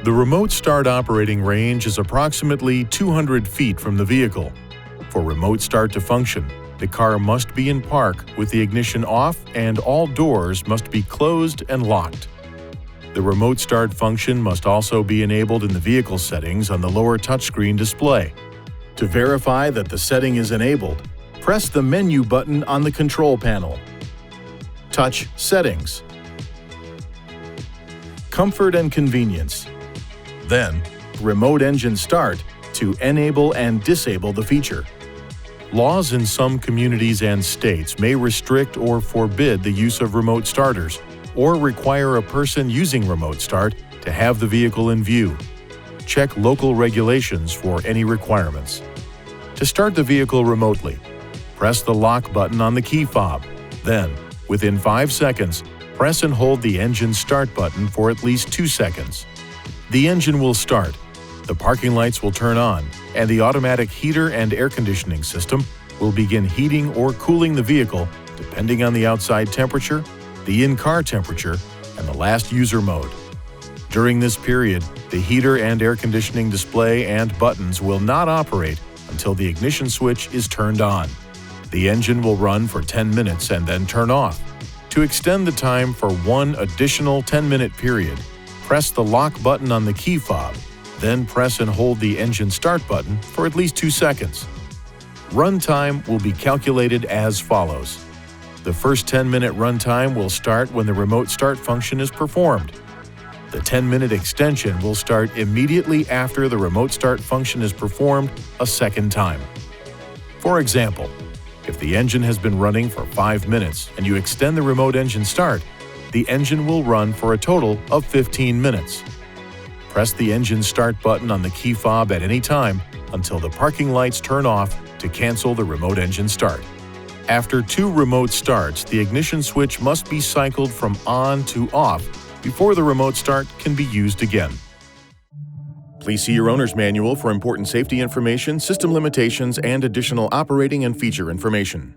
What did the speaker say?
The remote start operating range is approximately 200 feet from the vehicle. For remote start to function, the car must be in park with the ignition off and all doors must be closed and locked. The remote start function must also be enabled in the vehicle settings on the lower touchscreen display. To verify that the setting is enabled, press the menu button on the control panel. Touch Settings. Comfort and Convenience. Then, Remote Engine Start to enable and disable the feature. Laws in some communities and states may restrict or forbid the use of remote starters, or require a person using remote start to have the vehicle in view. Check local regulations for any requirements. To start the vehicle remotely, press the lock button on the key fob. Then, within 5 seconds, press and hold the engine start button for at least 2 seconds. The engine will start, the parking lights will turn on, and the automatic heater and air conditioning system will begin heating or cooling the vehicle depending on the outside temperature, the in-car temperature, and the last user mode. During this period, the heater and air conditioning display and buttons will not operate until the ignition switch is turned on. The engine will run for 10 minutes and then turn off. To extend the time for one additional 10-minute period, press the lock button on the key fob, then press and hold the engine start button for at least 2 seconds. Run time will be calculated as follows. The first 10-minute run time will start when the remote start function is performed. The 10-minute extension will start immediately after the remote start function is performed a second time. For example, if the engine has been running for 5 minutes and you extend the remote engine start, the engine will run for a total of 15 minutes. Press the engine start button on the key fob at any time until the parking lights turn off to cancel the remote engine start. After 2 remote starts, the ignition switch must be cycled from on to off before the remote start can be used again. Please see your owner's manual for important safety information, system limitations, and additional operating and feature information.